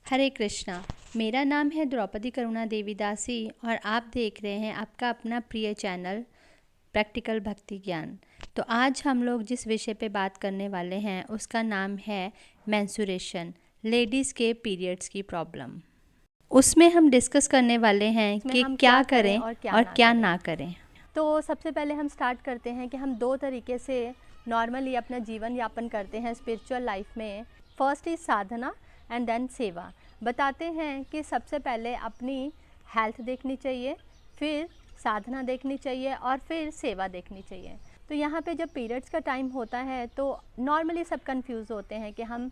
हरे कृष्णा। मेरा नाम है द्रौपदी करुणा देवीदासी और आप देख रहे हैं आपका अपना प्रिय चैनल प्रैक्टिकल भक्ति ज्ञान। तो आज हम लोग जिस विषय पे बात करने वाले हैं उसका नाम है मेंस्ट्रुएशन, लेडीज़ के पीरियड्स की प्रॉब्लम। उसमें हम डिस्कस करने वाले हैं कि क्या करें और क्या ना करें। तो सबसे पहले हम स्टार्ट करते हैं कि हम दो तरीके से नॉर्मली अपना जीवन यापन करते हैं स्पिरिचुअल लाइफ में। First is sadhana and then seva. बताते हैं कि सबसे पहले अपनी हेल्थ देखनी चाहिए, फिर साधना देखनी चाहिए और फिर सेवा देखनी चाहिए। तो यहाँ पे जब पीरियड्स का टाइम होता है तो नॉर्मली सब कंफ्यूज होते हैं कि हम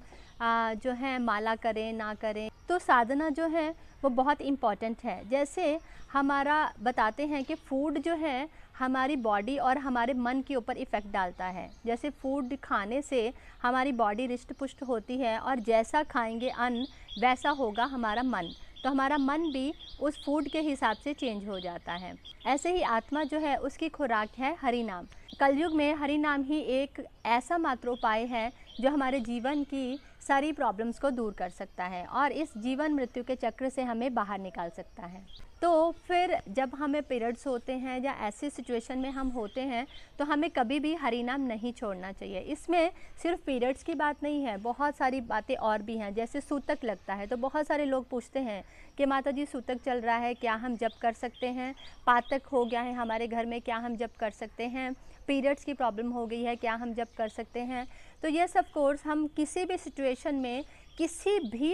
जो है माला करें ना करें। तो साधना जो है वो बहुत इम्पॉर्टेंट है। जैसे हमारा बताते हैं कि फूड जो है हमारी बॉडी और हमारे मन के ऊपर इफ़ेक्ट डालता है। जैसे फूड खाने से हमारी बॉडी रिष्ट पुष्ट होती है और जैसा खाएंगे अन्न वैसा होगा हमारा मन। तो हमारा मन भी उस फूड के हिसाब से चेंज हो जाता है। ऐसे ही आत्मा जो है उसकी खुराक है हरि नाम। कलयुग में हरि नाम ही एक ऐसा मात्र उपाय है जो हमारे जीवन की सारी प्रॉब्लम्स को दूर कर सकता है और इस जीवन मृत्यु के चक्र से हमें बाहर निकाल सकता है। तो फिर जब हमें पीरियड्स होते हैं या ऐसी सिचुएशन में हम होते हैं तो हमें कभी भी हरि नाम नहीं छोड़ना चाहिए। इसमें सिर्फ पीरियड्स की बात नहीं है, बहुत सारी बातें और भी हैं। जैसे सूतक लगता है तो बहुत सारे लोग पूछते हैं कि माता जी सूतक चल रहा है, क्या हम जप कर सकते हैं? पातक हो गया है हमारे घर में, क्या हम जप कर सकते हैं? पीरियड्स की प्रॉब्लम हो गई है, क्या हम जप कर सकते हैं? तो ये सब कोर्स हम किसी भी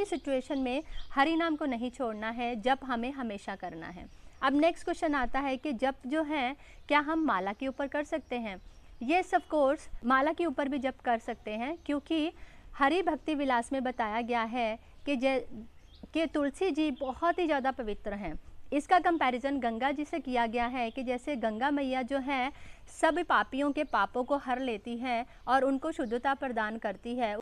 सिचुएशन में हरि नाम को नहीं छोड़ना है, जप हमें हमेशा करना है। अब नेक्स्ट क्वेश्चन आता है कि जप जो है क्या हम माला के ऊपर कर सकते हैं? ये सब कोर्स माला के ऊपर भी जप कर सकते हैं, क्योंकि हरि भक्ति विलास में बताया गया है कि तुलसी जी बहुत ही ज़्यादा पवित्र हैं। इसका कंपैरिजन गंगा जी से किया गया है कि जैसे गंगा मैया जो है सब पापियों के पापों को हर लेती है और उनको शुद्धता प्रदान करती है,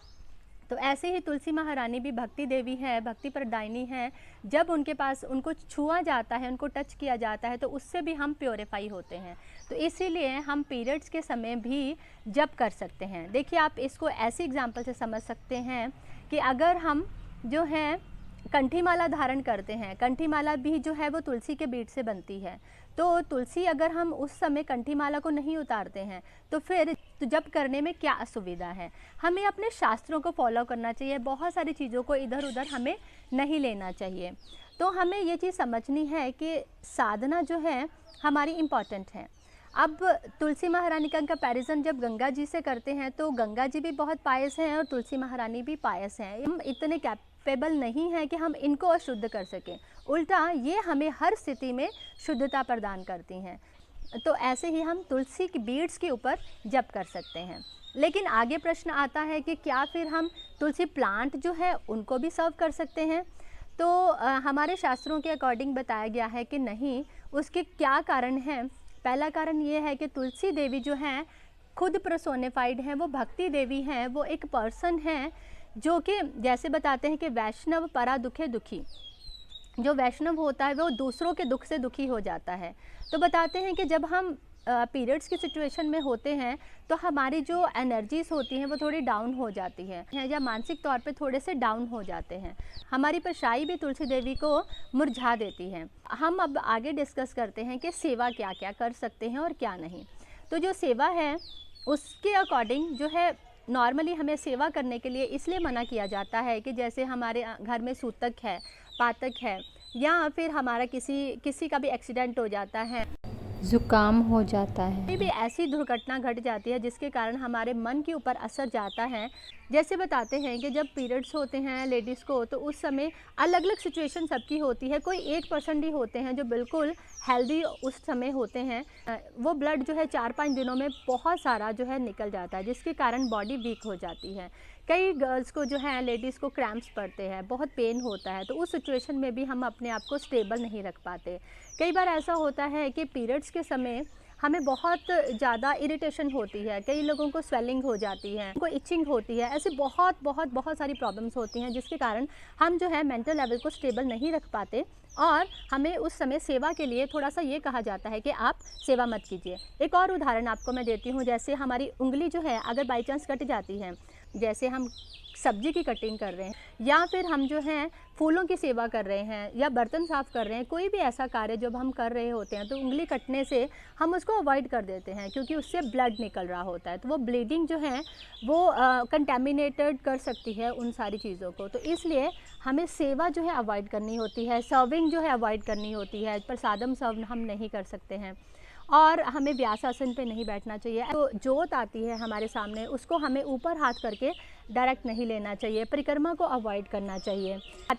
तो ऐसे ही तुलसी महारानी भी भक्ति देवी है, भक्ति प्रदायिनी है। जब उनके पास उनको छुआ जाता है, उनको टच किया जाता है तो उससे भी हम प्योरीफाई होते हैं। तो इसीलिए हम पीरियड्स के समय भी जप कर सकते हैं। देखिए आप इसको ऐसी एग्जांपल से समझ सकते हैं कि अगर हम जो है कंठी माला धारण करते हैं, कंठी माला भी जो है वो तुलसी के बीज से बनती है। तो तुलसी अगर हम उस समय कंठी माला को नहीं उतारते हैं तो फिर जप करने में क्या असुविधा है? हमें अपने शास्त्रों को फॉलो करना चाहिए, बहुत सारी चीज़ों को इधर उधर हमें नहीं लेना चाहिए। तो हमें ये चीज़ समझनी है कि साधना जो है हमारी इम्पॉर्टेंट है। अब तुलसी महारानी का कंपैरिजन जब गंगा जी से करते हैं तो गंगा जी भी बहुत पायस हैं और तुलसी महारानी भी पायस हैं। हम इतने कैपेबल नहीं हैं कि हम इनको अशुद्ध कर सकें, उल्टा ये हमें हर स्थिति में शुद्धता प्रदान करती हैं। तो ऐसे ही हम तुलसी की बीड्स के ऊपर जप कर सकते हैं। लेकिन आगे प्रश्न आता है कि क्या फिर हम तुलसी प्लांट जो है उनको भी सर्व कर सकते हैं? तो हमारे शास्त्रों के अकॉर्डिंग बताया गया है कि नहीं। उसके क्या कारण हैं? पहला कारण ये है कि तुलसी देवी जो हैं खुद पर्सोनिफाइड हैं, वो भक्ति देवी हैं, वो एक पर्सन हैं जो कि जैसे बताते हैं कि वैष्णव परा दुखे दुखी। जो वैष्णव होता है वो दूसरों के दुख से दुखी हो जाता है। तो बताते हैं कि जब हम पीरियड्स की सिचुएशन में होते हैं तो हमारी जो एनर्जीज़ होती हैं वो थोड़ी डाउन हो जाती है या मानसिक तौर पे थोड़े से डाउन हो जाते हैं। हमारी परछाई भी तुलसी देवी को मुरझा देती है। हम अब आगे डिस्कस करते हैं कि सेवा क्या क्या कर सकते हैं और क्या नहीं। तो जो सेवा है उसके अकॉर्डिंग जो है नॉर्मली हमें सेवा करने के लिए इसलिए मना किया जाता है कि जैसे हमारे घर में सूतक है, पातक है, या फिर हमारा किसी का भी एक्सीडेंट हो जाता है, जुकाम हो जाता है, कोई भी ऐसी दुर्घटना घट जाती है जिसके कारण हमारे मन के ऊपर असर जाता है। जैसे बताते हैं कि जब पीरियड्स होते हैं लेडीज़ को तो उस समय अलग अलग सिचुएशन सबकी होती है। कोई 1% ही होते हैं जो बिल्कुल हेल्दी उस समय होते हैं। वो ब्लड जो है 4-5 दिनों में बहुत सारा जो है निकल जाता है, जिसके कारण बॉडी वीक हो जाती है। कई गर्ल्स को जो है लेडीज़ को क्रैम्प्स पड़ते हैं, बहुत पेन होता है। तो उस सिचुएशन में भी हम अपने आप को स्टेबल नहीं रख पाते। कई बार ऐसा होता है कि पीरियड्स के समय हमें बहुत ज़्यादा इरिटेशन होती है, कई लोगों को स्वेलिंग हो जाती है, उनको इचिंग होती है। ऐसे बहुत सारी प्रॉब्लम्स होती हैं जिसके कारण हम जो है मेंटल लेवल को स्टेबल नहीं रख पाते और हमें उस समय सेवा के लिए थोड़ा सा ये कहा जाता है कि आप सेवा मत कीजिए। एक और उदाहरण आपको मैं देती हूँ। जैसे हमारी उंगली जो है अगर बाई चांस कट जाती है जैसे हम सब्जी की कटिंग कर रहे हैं या फिर हम जो हैं फूलों की सेवा कर रहे हैं या बर्तन साफ़ कर रहे हैं, कोई भी ऐसा कार्य जब हम कर रहे होते हैं तो उंगली कटने से हम उसको अवॉइड कर देते हैं, क्योंकि उससे ब्लड निकल रहा होता है। तो वो ब्लीडिंग जो है वो कंटेमिनेटेड कर सकती है उन सारी चीज़ों को। तो इसलिए हमें सेवा जो है अवॉइड करनी होती है, सर्विंग जो है अवॉइड करनी होती है, प्रसादम सर्व हम नहीं कर सकते हैं। और हमें व्यासासन पे नहीं बैठना चाहिए। तो जोत आती है हमारे सामने, उसको हमें ऊपर हाथ करके डायरेक्ट नहीं लेना चाहिए, परिक्रमा को अवॉइड करना चाहिए।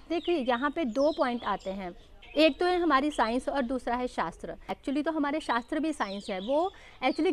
देखिए यहाँ पे 2 पॉइंट आते हैं, एक तो है हमारी साइंस और दूसरा है शास्त्र। एक्चुअली तो हमारे शास्त्र भी साइंस है, वो एक्चुअली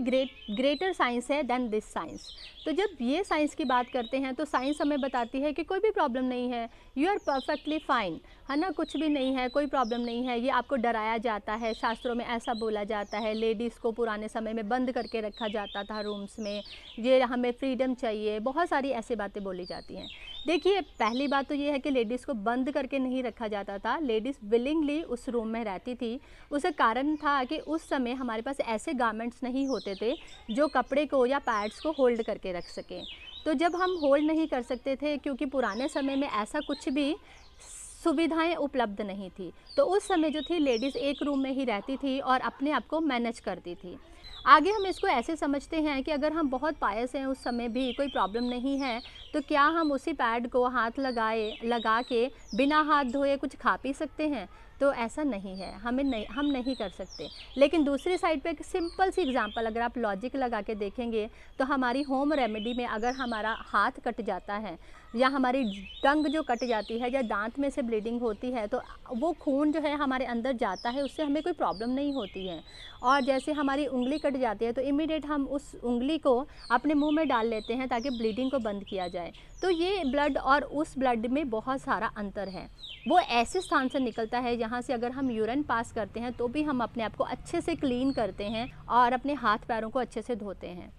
ग्रेटर साइंस है देन दिस साइंस। तो जब ये साइंस की बात करते हैं तो साइंस हमें बताती है कि कोई भी प्रॉब्लम नहीं है, यू आर परफेक्टली फाइन, है ना, कुछ भी नहीं है, कोई प्रॉब्लम नहीं है। ये आपको डराया जाता है, शास्त्रों में ऐसा बोला जाता है, लेडीज़ को पुराने समय में बंद करके रखा जाता था रूम्स में, ये हमें फ्रीडम चाहिए, बहुत सारी ऐसी बातें बोली जाती हैं। देखिए पहली बात तो ये है कि लेडीज़ को बंद करके नहीं रखा जाता था, लेडीज़ विलिंगली उस रूम में रहती थी। उसका कारण था कि उस समय हमारे पास ऐसे गारमेंट्स नहीं होते थे जो कपड़े को या पैड्स को होल्ड करके रख सकें। तो जब हम होल्ड नहीं कर सकते थे, क्योंकि पुराने समय में ऐसा कुछ भी सुविधाएं उपलब्ध नहीं थी, तो उस समय जो थी लेडीज़ एक रूम में ही रहती थी और अपने आप को मैनेज करती थी। आगे हम इसको ऐसे समझते हैं कि अगर हम बहुत पायस हैं, उस समय भी कोई प्रॉब्लम नहीं है, तो क्या हम उसी पैड को हाथ लगा के बिना हाथ धोए कुछ खा पी सकते हैं? तो ऐसा नहीं है, हम नहीं कर सकते। लेकिन दूसरी साइड पे एक सिंपल सी एग्जांपल अगर आप लॉजिक लगा के देखेंगे तो हमारी होम रेमेडी में अगर हमारा हाथ कट जाता है या हमारी टंग जो कट जाती है या दांत में से ब्लीडिंग होती है, तो वो खून जो है हमारे अंदर जाता है, उससे हमें कोई प्रॉब्लम नहीं होती है। और जैसे हमारी उंगली कट जाती है तो इमीडिएट हम उस उंगली को अपने मुंह में डाल लेते हैं ताकि ब्लीडिंग को बंद किया जाए। तो ये ब्लड और उस ब्लड में बहुत सारा अंतर है। वो ऐसे स्थान से निकलता है जहाँ से अगर हम यूरिन पास करते हैं तो भी हम अपने आप को अच्छे से क्लीन करते हैं और अपने हाथ पैरों को अच्छे से धोते हैं।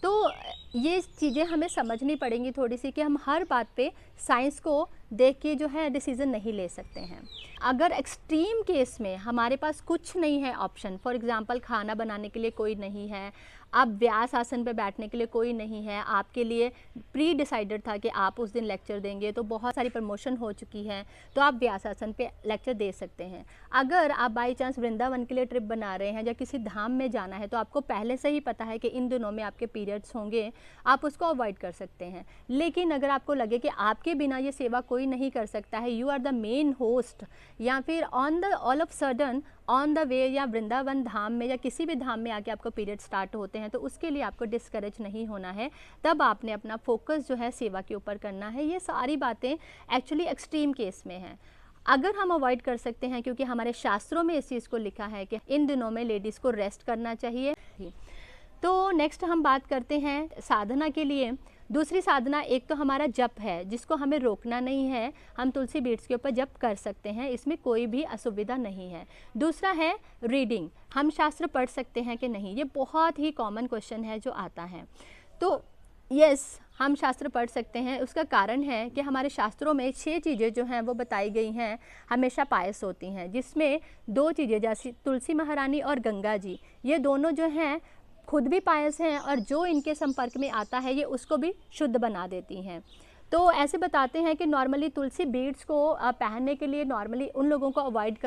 तो ये चीज़ें हमें समझनी पड़ेंगी थोड़ी सी कि हम हर बात पे साइंस को देख के जो है डिसीज़न नहीं ले सकते हैं। अगर एक्सट्रीम केस में हमारे पास कुछ नहीं है ऑप्शन, फॉर एग्जांपल खाना बनाने के लिए कोई नहीं है, अब व्यास आसन पे बैठने के लिए कोई नहीं है, आपके लिए प्री डिसाइडेड था कि आप उस दिन लेक्चर देंगे, तो बहुत सारी प्रमोशन हो चुकी है, तो आप व्यास आसन पे लेक्चर दे सकते हैं। अगर आप बाई चांस वृंदावन के लिए ट्रिप बना रहे हैं या किसी धाम में जाना है, तो आपको पहले से ही पता है कि इन दिनों में आपके पीरियड्स होंगे, आप उसको अवॉइड कर सकते हैं। लेकिन अगर आपको लगे कि आपके बिना ये सेवा कोई नहीं कर सकता है, you are the main host, या फिर all of sudden on the way या वृंदावन धाम में या किसी भी धाम में आके आपको पीरियड स्टार्ट होते हैं, तो उसके लिए आपको डिस्करेज नहीं होना है। तब आपने अपना फोकस जो है सेवा के ऊपर करना है। ये सारी बातें एक्चुअली एक्सट्रीम केस में हैं। अगर हम अवॉइड कर सकते हैं, क्योंकि हमारे शास्त्रों में इस चीज़ को लिखा है कि इन दिनों में लेडीज़ को रेस्ट करना चाहिए। तो नेक्स्ट हम बात करते हैं साधना के लिए। दूसरी साधना, एक तो हमारा जप है जिसको हमें रोकना नहीं है, हम तुलसी बीड्स के ऊपर जप कर सकते हैं, इसमें कोई भी असुविधा नहीं है। दूसरा है रीडिंग, हम शास्त्र पढ़ सकते हैं कि नहीं, ये बहुत ही कॉमन क्वेश्चन है जो आता है। तो यस, हम शास्त्र पढ़ सकते हैं। उसका कारण है कि हमारे शास्त्रों में 6 चीज़ें जो हैं वो बताई गई हैं, हमेशा पायस होती हैं, जिसमें 2 चीज़ें जैसे तुलसी महारानी और गंगा जी, ये दोनों जो हैं खुद भी पायस हैं और जो इनके संपर्क में आता है ये उसको भी शुद्ध बना देती हैं। तो ऐसे बताते हैं कि नॉर्मली तुलसी बीड्स को पहनने के लिए नॉर्मली उन लोगों को अवॉइड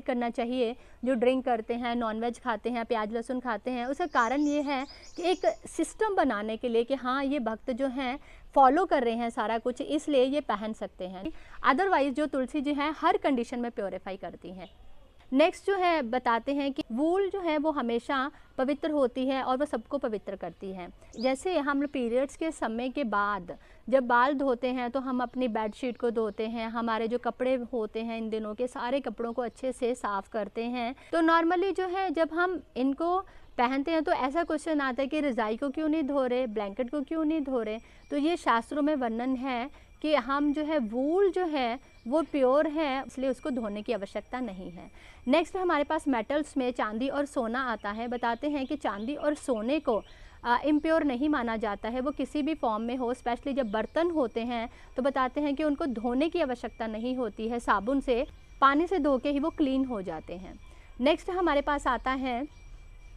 करना चाहिए जो ड्रिंक करते हैं, नॉनवेज खाते हैं, प्याज लहसुन खाते हैं। उसका कारण ये है कि एक सिस्टम बनाने के लिए कि हाँ ये भक्त जो हैं फॉलो कर रहे हैं सारा कुछ, इसलिए ये पहन सकते हैं। अदरवाइज़ जो तुलसी जी हैं हर कंडीशन में प्योरीफाई करती हैं। नेक्स्ट जो है बताते हैं कि वूल जो है वो हमेशा पवित्र होती है और वो सबको पवित्र करती है। जैसे हम पीरियड्स के समय के बाद जब बाल धोते हैं तो हम अपनी बेडशीट को धोते हैं, हमारे जो कपड़े होते हैं इन दिनों के सारे कपड़ों को अच्छे से साफ़ करते हैं। तो नॉर्मली जो है जब हम इनको पहनते हैं तो ऐसा क्वेश्चन आता है कि रज़ाई को क्यों नहीं धो रहे, ब्लैंकेट को क्यों नहीं धो रहे। तो ये शास्त्रों में वर्णन है कि हम जो है वूल जो है वो प्योर है, इसलिए उसको धोने की आवश्यकता नहीं है। नेक्स्ट हमारे पास मेटल्स में चांदी और सोना आता है। बताते हैं कि चांदी और सोने को इम्प्योर नहीं माना जाता है, वो किसी भी फॉर्म में हो, स्पेशली जब बर्तन होते हैं तो बताते हैं कि उनको धोने की आवश्यकता नहीं होती है, साबुन से पानी से धो के ही वो क्लीन हो जाते हैं। नेक्स्ट हमारे पास आता है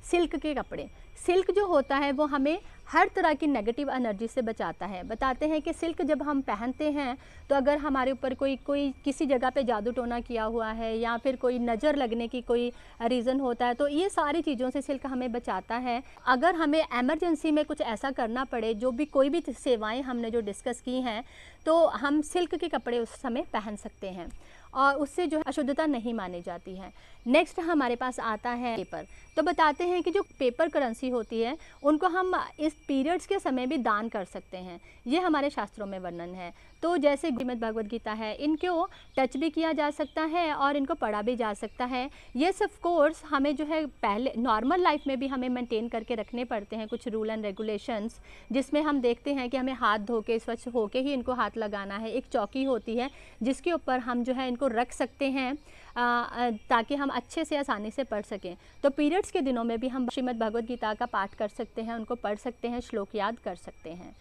सिल्क के कपड़े। सिल्क जो होता है वो हमें हर तरह की नेगेटिव एनर्जी से बचाता है। बताते हैं कि सिल्क जब हम पहनते हैं तो अगर हमारे ऊपर कोई किसी जगह पे जादू टोना किया हुआ है या फिर कोई नज़र लगने की कोई रीज़न होता है, तो ये सारी चीज़ों से सिल्क हमें बचाता है। अगर हमें इमरजेंसी में कुछ ऐसा करना पड़े, जो भी कोई भी सेवाएं हमने जो डिस्कस की हैं, तो हम सिल्क के कपड़े उस समय पहन सकते हैं और उससे जो है अशुद्धता नहीं मानी जाती है। नेक्स्ट हमारे पास आता है पेपर। तो बताते हैं कि जो पेपर करेंसी होती है उनको हम इस पीरियड्स के समय भी दान कर सकते हैं, ये हमारे शास्त्रों में वर्णन है। तो जैसे श्रीमद् भगवद गीता है, इनको टच भी किया जा सकता है और इनको पढ़ा भी जा सकता है। ये सब कोर्स हमें जो है पहले नॉर्मल लाइफ में भी हमें मेंटेन करके रखने पड़ते हैं, कुछ रूल एंड रेगुलेशंस, जिसमें हम देखते हैं कि हमें हाथ धो के स्वच्छ होके ही इनको हाथ लगाना है। एक चौकी होती है जिसके ऊपर हम जो है इनको रख सकते हैं ताकि हम अच्छे से आसानी से पढ़ सकें। तो पीरियड्स के दिनों में भी हम श्रीमद् भगवद गीता का पाठ कर सकते हैं, उनको पढ़ सकते हैं, श्लोक याद कर सकते हैं।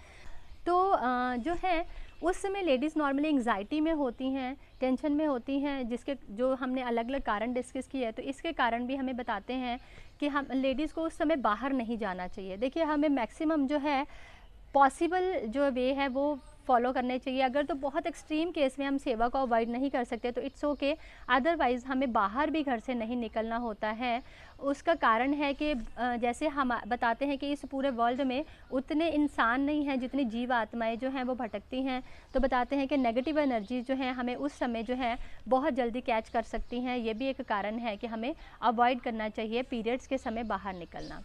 तो जो है उस समय लेडीज़ नॉर्मली एंग्जाइटी में होती हैं, टेंशन में होती हैं, जिसके जो हमने अलग अलग कारण डिस्कस किए हैं। तो इसके कारण भी हमें बताते हैं कि हम लेडीज़ को उस समय बाहर नहीं जाना चाहिए। देखिए, हमें मैक्सिमम जो है पॉसिबल जो वे है वो फॉलो करने चाहिए। अगर तो बहुत एक्सट्रीम केस में हम सेवा को अवॉइड नहीं कर सकते तो इट्स ओके, अदरवाइज़ हमें बाहर भी घर से नहीं निकलना होता है। उसका कारण है कि जैसे हम बताते हैं कि इस पूरे वर्ल्ड में उतने इंसान नहीं हैं जितनी जीव आत्माएँ जो हैं वो भटकती हैं। तो बताते हैं कि नेगेटिव एनर्जी जो है हमें उस समय जो है बहुत जल्दी कैच कर सकती हैं। ये भी एक कारण है कि हमें अवॉइड करना चाहिए पीरियड्स के समय बाहर निकलना।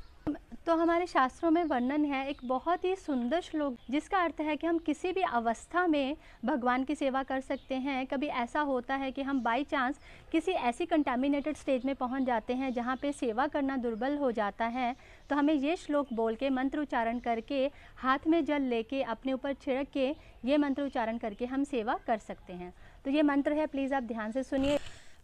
तो हमारे शास्त्रों में वर्णन है एक बहुत ही सुंदर श्लोक, जिसका अर्थ है कि हम किसी भी अवस्था में भगवान की सेवा कर सकते हैं। कभी ऐसा होता है कि हम बाई चांस किसी ऐसी कंटामिनेटेड स्टेज में पहुंच जाते हैं जहां पे सेवा करना दुर्बल हो जाता है, तो हमें ये श्लोक बोल के मंत्र उच्चारण करके, हाथ में जल लेके अपने ऊपर छिड़क के ये मंत्र उच्चारण करके हम सेवा कर सकते हैं। तो ये मंत्र है, प्लीज़ आप ध्यान से सुनिए।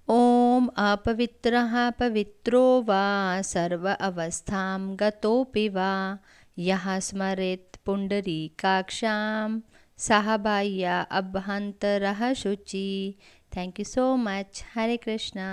ॐ अपवित्रः पवित्रो वा सर्व अवस्थां गतोऽपि वा यः स्मरेत् पुण्डरीकाक्षां सः बाह्य अभ्यन्तरः शुचि। Thank you so much. हरे कृष्णा।